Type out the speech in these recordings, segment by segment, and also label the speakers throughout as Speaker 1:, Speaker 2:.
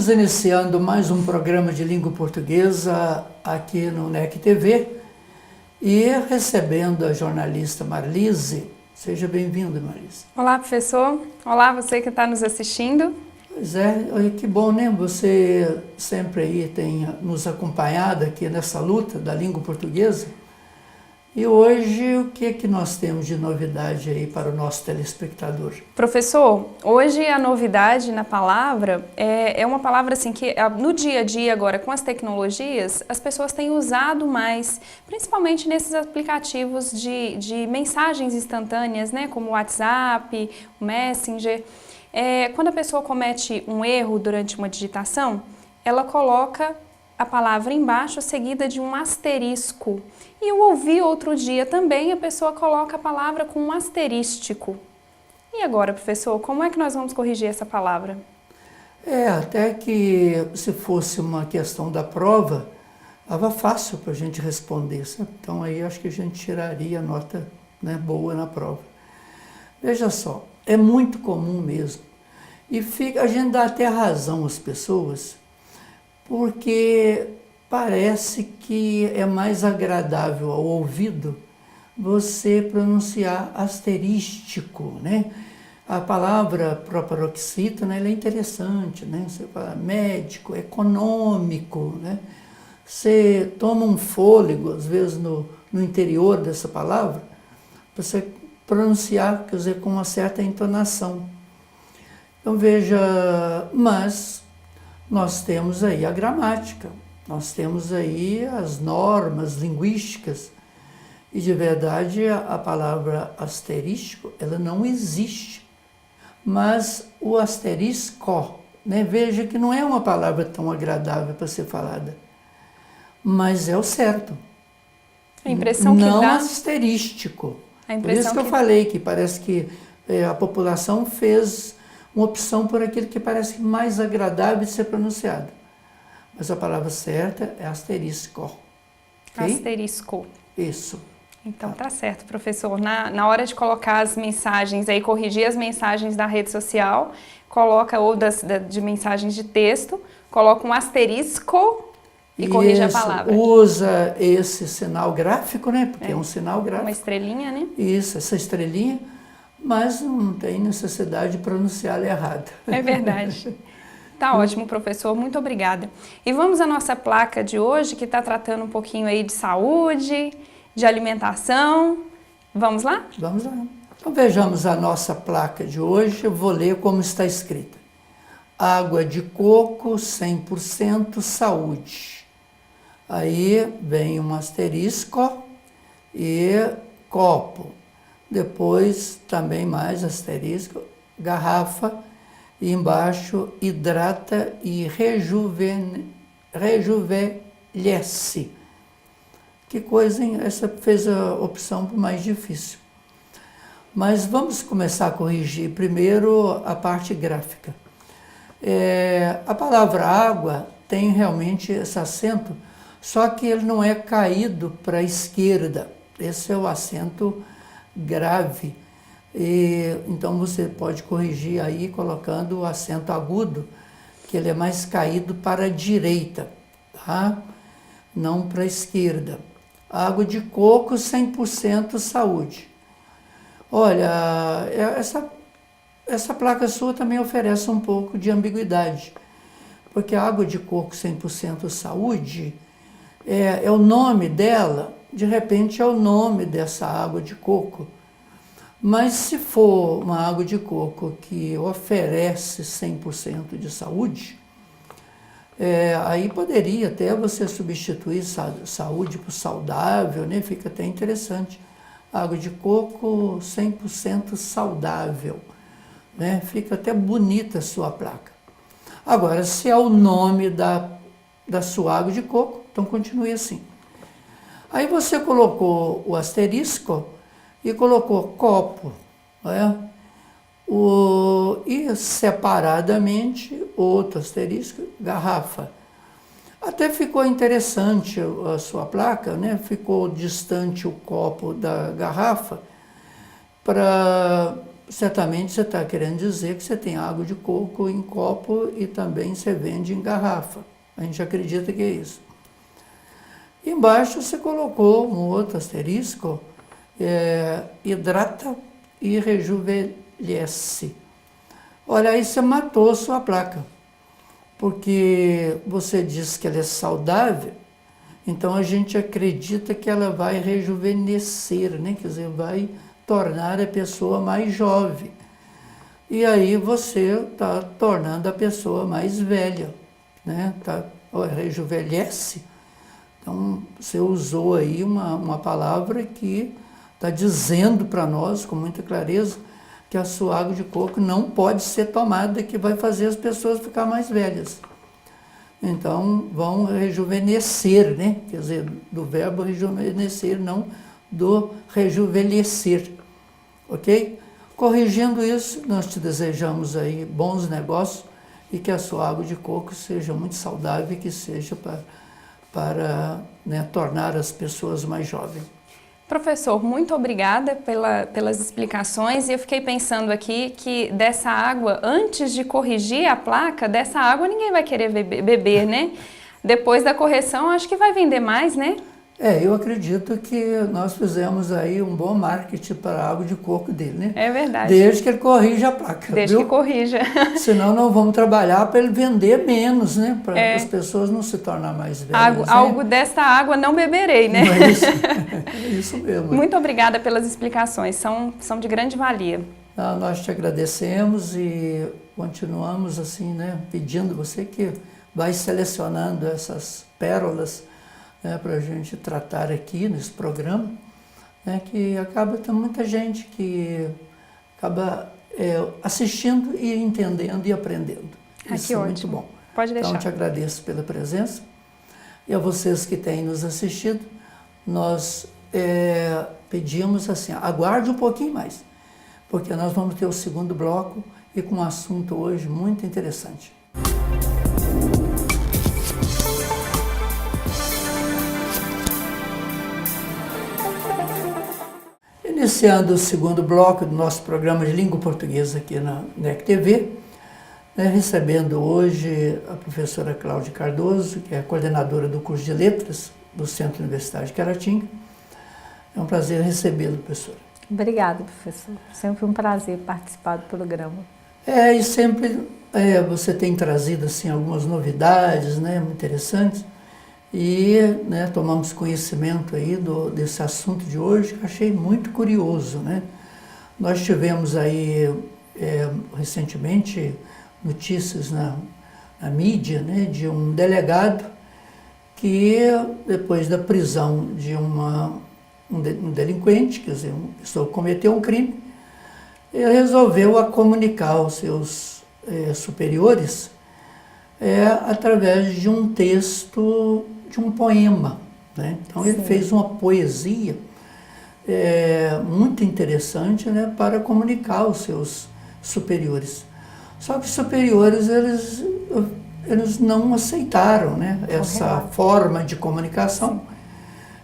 Speaker 1: Estamos iniciando mais um programa de língua portuguesa aqui no NEC TV e recebendo a jornalista Marlise. Seja bem-vinda, Marlise.
Speaker 2: Olá, professor. Olá, você que está nos assistindo.
Speaker 1: Pois é, que bom, né? Você sempre aí tem nos acompanhado aqui nessa luta da língua portuguesa. E hoje, o que é que nós temos de novidade aí para o nosso telespectador?
Speaker 2: Professor, hoje a novidade na palavra é uma palavra assim que no dia a dia agora com as tecnologias as pessoas têm usado mais, principalmente nesses aplicativos de mensagens instantâneas, né, como o WhatsApp, o Messenger. Quando a pessoa comete um erro durante uma digitação, ela coloca a palavra embaixo seguida de um asterisco. E eu ouvi outro dia também a pessoa coloca a palavra com um asterístico. E agora, professor, como é que nós vamos corrigir essa palavra?
Speaker 1: Até que se fosse uma questão da prova, estava fácil para a gente responder, sabe? Então aí acho que a gente tiraria a nota, né, boa na prova. Veja só, é muito comum mesmo. E a gente dá até razão às pessoas, porque parece que é mais agradável ao ouvido você pronunciar asterístico, né? A palavra proparoxítona, ela é interessante, né? Você fala médico, econômico, né? Você toma um fôlego, às vezes no interior dessa palavra, você pronunciar, quer dizer, com uma certa entonação. Então veja, mas nós temos aí a gramática, nós temos aí as normas linguísticas e de verdade a palavra asterístico, ela não existe. Mas o asterisco, né, veja que não é uma palavra tão agradável para ser falada, mas é o certo.
Speaker 2: A impressão
Speaker 1: não
Speaker 2: que dá...
Speaker 1: asterístico.
Speaker 2: A
Speaker 1: Por isso que eu falei que parece que a população fez uma opção por aquilo que parece mais agradável de ser pronunciado. Mas a palavra certa é asterisco. Okay?
Speaker 2: Asterisco.
Speaker 1: Isso.
Speaker 2: Então tá certo, professor. Na hora de colocar as mensagens, aí corrigir as mensagens da rede social, coloca ou de mensagens de texto, coloca um asterisco e corrige a palavra.
Speaker 1: Usa esse sinal gráfico, né? Porque é um sinal gráfico.
Speaker 2: Uma estrelinha, né?
Speaker 1: Isso, essa estrelinha, mas não tem necessidade de pronunciá-la errado.
Speaker 2: É verdade. Tá ótimo, professor. Muito obrigada. E vamos à nossa placa de hoje, que está tratando um pouquinho aí de saúde, de alimentação. Vamos lá?
Speaker 1: Vamos lá. Então vejamos a nossa placa de hoje. Eu vou ler como está escrita. Água de coco, 100% saúde. Aí vem um asterisco e copo. Depois também mais asterisco, garrafa. E embaixo hidrata e rejuvenesce. Que coisa, hein? Essa fez a opção mais difícil. Mas vamos começar a corrigir primeiro a parte gráfica. A palavra água tem realmente esse acento, só que ele não é caído para a esquerda. Esse é o acento grave. Então você pode corrigir aí colocando o acento agudo, que ele é mais caído para a direita, tá? Não para a esquerda. Água de coco, 100% saúde. Olha, essa placa sua também oferece um pouco de ambiguidade, porque a água de coco 100% saúde é o nome dela, de repente é o nome dessa água de coco. Mas se for uma água de coco que oferece 100% de saúde, aí poderia até você substituir saúde por saudável, né? Fica até interessante. Água de coco 100% saudável, né? Fica até bonita a sua placa. Agora, se é o nome da sua água de coco, então continue assim. Aí você colocou o asterisco e colocou copo, né? E separadamente, outro asterisco, garrafa. Até ficou interessante a sua placa, né? Ficou distante o copo da garrafa para certamente você está querendo dizer que você tem água de coco em copo e também você vende em garrafa. A gente acredita que é isso. Embaixo você colocou um outro asterisco, hidrata e rejuvenesce. Olha, aí você matou a sua placa, porque você diz que ela é saudável, então a gente acredita que ela vai rejuvenescer, né? Quer dizer, vai tornar a pessoa mais jovem. E aí você está tornando a pessoa mais velha, né? Rejuvenesce. Então, você usou aí uma palavra que está dizendo para nós, com muita clareza, que a sua água de coco não pode ser tomada, que vai fazer as pessoas ficar mais velhas. Então, vão rejuvenescer, né? Quer dizer, do verbo rejuvenescer, não do rejuvenescer. Ok? Corrigindo isso, nós te desejamos aí bons negócios e que a sua água de coco seja muito saudável e que seja para né, tornar as pessoas mais jovens.
Speaker 2: Professor, muito obrigada pelas explicações, e eu fiquei pensando aqui que dessa água, antes de corrigir a placa, dessa água ninguém vai querer beber, né? Depois da correção, acho que vai vender mais, né?
Speaker 1: Eu acredito que nós fizemos aí um bom marketing para a água de coco dele, né?
Speaker 2: É verdade.
Speaker 1: Desde que ele corrija a placa,
Speaker 2: Desde
Speaker 1: viu?
Speaker 2: que corrija.
Speaker 1: Senão não vamos trabalhar para ele vender menos, né? Para as pessoas não se tornar mais velhas.
Speaker 2: Algo desta água não beberei, né?
Speaker 1: Não é isso? É isso mesmo.
Speaker 2: Muito obrigada pelas explicações, são de grande valia.
Speaker 1: Nós te agradecemos e continuamos assim, né? Pedindo você que vai selecionando essas pérolas, né, para a gente tratar aqui nesse programa, né, que acaba tendo muita gente que acaba assistindo e entendendo e aprendendo. Isso é muito bom.
Speaker 2: Pode deixar.
Speaker 1: Então, te agradeço pela presença. E a vocês que têm nos assistido, nós pedimos assim, aguarde um pouquinho mais, porque nós vamos ter o segundo bloco e com um assunto hoje muito interessante. Iniciando o segundo bloco do nosso programa de língua portuguesa aqui na NEC TV, né, recebendo hoje a professora Cláudia Cardoso, que é a coordenadora do curso de Letras do Centro Universitário de Caratinga. É um prazer recebê-lo, professora.
Speaker 3: Obrigada, professor. Sempre um prazer participar do programa.
Speaker 1: E sempre você tem trazido assim, algumas novidades, né, muito interessantes. E né, tomamos conhecimento aí desse assunto de hoje, que achei muito curioso, né? Nós tivemos aí recentemente notícias na mídia, né, de um delegado que, depois da prisão de um delinquente, quer dizer, uma pessoa que cometeu um crime, ele resolveu comunicar aos seus superiores através de um texto, de um poema, né? Então ele fez uma poesia muito interessante, né, para comunicar aos seus superiores. Só que os superiores, eles não aceitaram, né, essa forma de comunicação,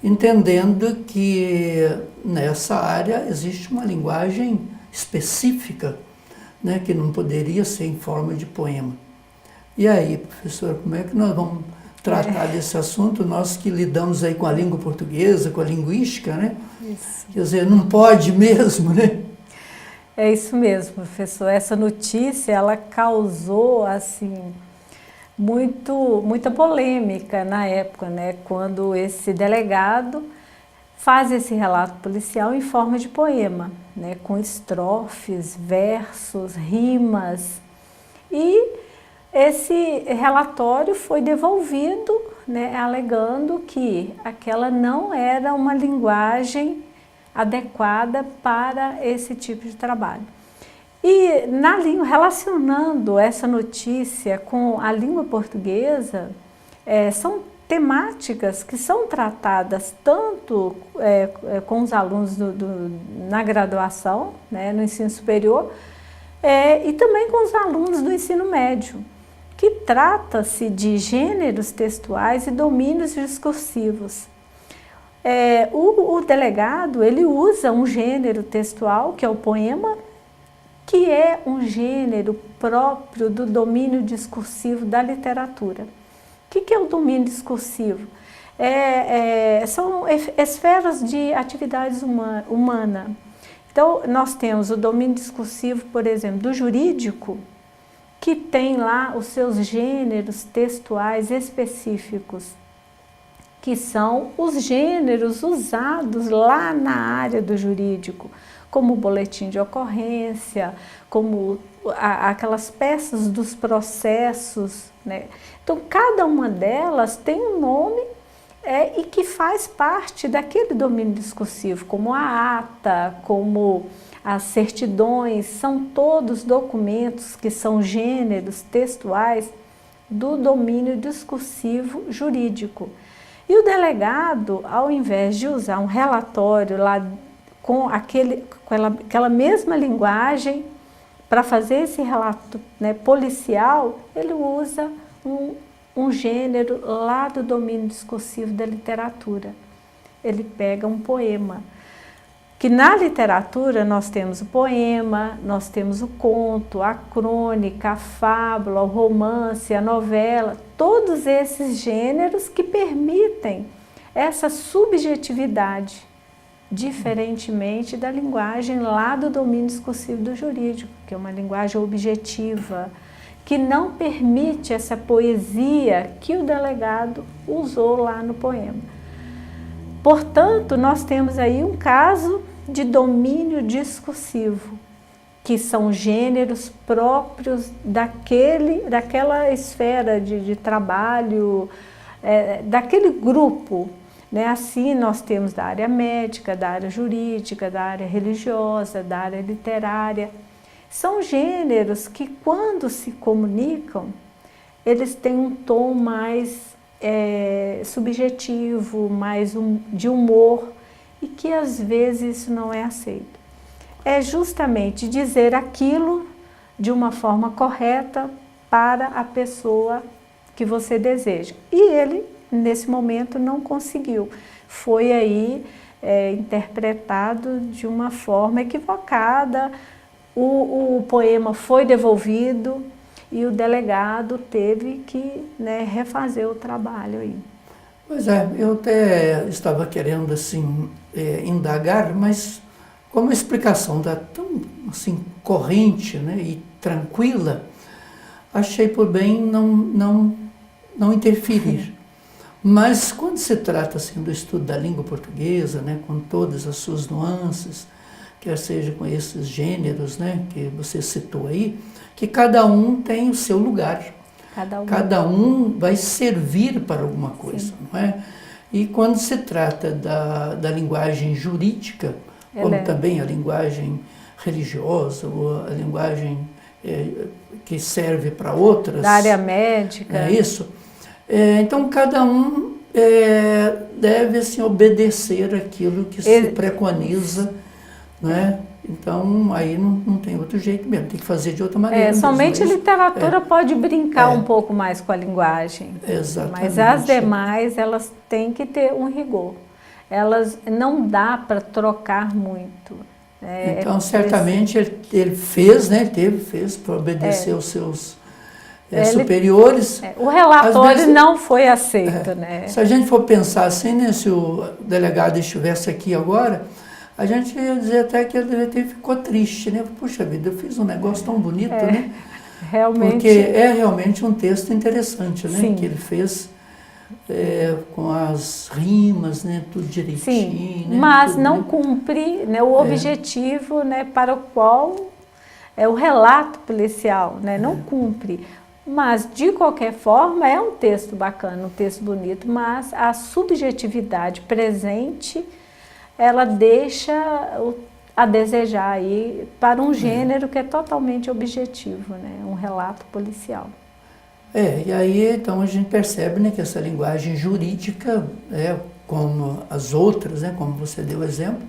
Speaker 1: entendendo que nessa área existe uma linguagem específica, né, que não poderia ser em forma de poema. E aí, professora, como é que nós vamos tratar desse assunto? Nós que lidamos aí com a língua portuguesa, com a linguística, né?
Speaker 3: Isso.
Speaker 1: Quer dizer, não pode mesmo, né?
Speaker 3: É isso mesmo, professor. Essa notícia, ela causou, assim, muita polêmica na época, né? Quando esse delegado faz esse relato policial em forma de poema, né? Com estrofes, versos, rimas. E esse relatório foi devolvido, né, alegando que aquela não era uma linguagem adequada para esse tipo de trabalho. E relacionando essa notícia com a língua portuguesa, são temáticas que são tratadas tanto com os alunos na graduação, né, no ensino superior, e também com os alunos do ensino médio, que trata-se de gêneros textuais e domínios discursivos. O delegado, ele usa um gênero textual, que é o poema, que é um gênero próprio do domínio discursivo da literatura. O que é o domínio discursivo? São esferas de atividades humana. Então, nós temos o domínio discursivo, por exemplo, do jurídico, que tem lá os seus gêneros textuais específicos, que são os gêneros usados lá na área do jurídico, como o boletim de ocorrência, como aquelas peças dos processos, né? Então, cada uma delas tem um nome e que faz parte daquele domínio discursivo, como a ata, como as certidões, são todos documentos que são gêneros textuais do domínio discursivo jurídico. E o delegado, ao invés de usar um relatório lá com aquela mesma linguagem para fazer esse relato, né, policial, ele usa um gênero lá do domínio discursivo da literatura. Ele pega um poema, que na literatura nós temos o poema, nós temos o conto, a crônica, a fábula, o romance, a novela, todos esses gêneros que permitem essa subjetividade, diferentemente da linguagem lá do domínio discursivo do jurídico, que é uma linguagem objetiva, que não permite essa poesia que o delegado usou lá no poema. Portanto, nós temos aí um caso de domínio discursivo, que são gêneros próprios daquela esfera de trabalho, daquele grupo, né? Assim, nós temos da área médica, da área jurídica, da área religiosa, da área literária. São gêneros que, quando se comunicam, eles têm um tom mais subjetivo, mais de humor, e que às vezes isso não é aceito. É justamente dizer aquilo de uma forma correta para a pessoa que você deseja. E ele, nesse momento, não conseguiu. Foi aí interpretado de uma forma equivocada, o poema foi devolvido e o delegado teve que, né, refazer o trabalho aí.
Speaker 1: Pois é, eu até estava querendo assim indagar, mas como a explicação está tão assim corrente, né, e tranquila, achei por bem não interferir. Mas quando se trata assim do estudo da língua portuguesa, né, com todas as suas nuances, quer seja com esses gêneros, né, que você citou aí, que cada um tem o seu lugar. Cada um vai servir para alguma coisa, sim, não é? E quando se trata da linguagem jurídica, como também a linguagem religiosa, ou a linguagem que serve para outras...
Speaker 3: Da área médica.
Speaker 1: É isso. Então, cada um deve assim, obedecer aquilo que se preconiza, né? Então, aí não tem outro jeito mesmo, tem que fazer de outra maneira.
Speaker 3: Somente a literatura pode brincar um pouco mais com a linguagem.
Speaker 1: Exatamente.
Speaker 3: Mas as demais, elas têm que ter um rigor. Elas não dá para trocar muito.
Speaker 1: Então, certamente, ele fez, né? Fez para obedecer aos seus superiores.
Speaker 3: O relatório não foi aceito, né?
Speaker 1: Se a gente for pensar assim, né, se o delegado estivesse aqui agora, a gente ia dizer até que ele ficou triste, né? Puxa vida, eu fiz um negócio tão bonito, né?
Speaker 3: Realmente.
Speaker 1: Porque é realmente um texto interessante, né?
Speaker 3: Sim.
Speaker 1: Que ele fez com as rimas, né? Tudo direitinho.
Speaker 3: Sim,
Speaker 1: né?
Speaker 3: mas
Speaker 1: tudo,
Speaker 3: não
Speaker 1: né?
Speaker 3: cumpre, né, o objetivo, né, para o qual é o relato policial, né? Não cumpre. Mas, de qualquer forma, é um texto bacana, um texto bonito, mas a subjetividade presente, ela deixa a desejar aí para um gênero que é totalmente objetivo, né? Um relato policial.
Speaker 1: E aí então a gente percebe, né, que essa linguagem jurídica, como as outras, né, como você deu exemplo,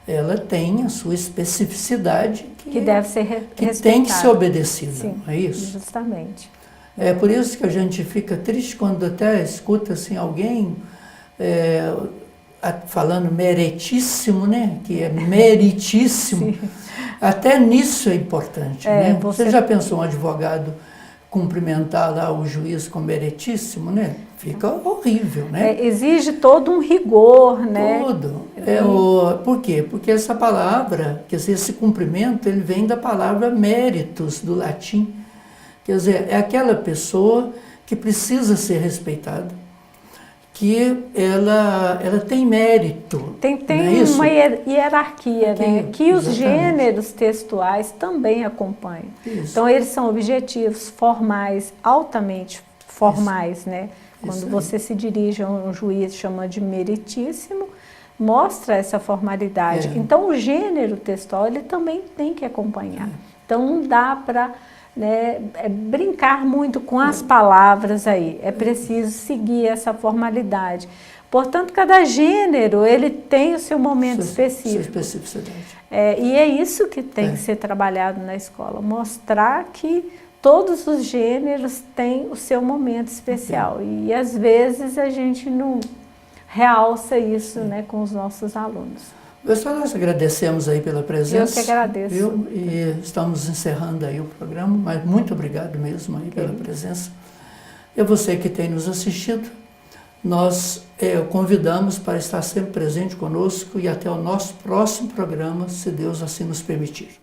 Speaker 1: ela tem a sua especificidade que deve ser respeitada, que tem que ser obedecida. Sim, não é isso?
Speaker 3: Justamente.
Speaker 1: É por isso que a gente fica triste quando até escuta assim, alguém falando meritíssimo, né? Que é meritíssimo. Até nisso é importante,
Speaker 3: É,
Speaker 1: né?
Speaker 3: você-
Speaker 1: Você já pensou um advogado cumprimentar lá o juiz com meritíssimo, né? Fica horrível, né?
Speaker 3: Exige todo um rigor, né?
Speaker 1: Tudo. Por quê? Porque essa palavra, quer dizer, esse cumprimento, ele vem da palavra méritos, do latim. Quer dizer, é aquela pessoa que precisa ser respeitada, que ela tem mérito.
Speaker 3: Tem
Speaker 1: não é isso?
Speaker 3: uma hierarquia, né? Que os
Speaker 1: Exatamente.
Speaker 3: gêneros textuais também acompanham.
Speaker 1: Isso.
Speaker 3: Então, eles são objetivos, formais, altamente formais, né? Quando
Speaker 1: Isso aí.
Speaker 3: você se dirige a um juiz chamando de meritíssimo, mostra essa formalidade.
Speaker 1: É.
Speaker 3: Então, o gênero textual, ele também tem que acompanhar. Então, não dá para brincar muito com as palavras aí. É preciso seguir essa formalidade. Portanto, cada gênero, ele tem o seu momento
Speaker 1: Sua
Speaker 3: específico.
Speaker 1: especificidade.
Speaker 3: E é isso que tem
Speaker 1: É.
Speaker 3: que ser trabalhado na escola, mostrar que todos os gêneros têm o seu momento especial. E às vezes a gente não realça isso, né, com os nossos alunos.
Speaker 1: Pessoal, nós agradecemos aí pela presença.
Speaker 3: Eu que agradeço.
Speaker 1: Viu? E estamos encerrando aí o programa, mas muito obrigado mesmo aí pela presença. E você que tem nos assistido, nós o convidamos para estar sempre presente conosco e até o nosso próximo programa, se Deus assim nos permitir.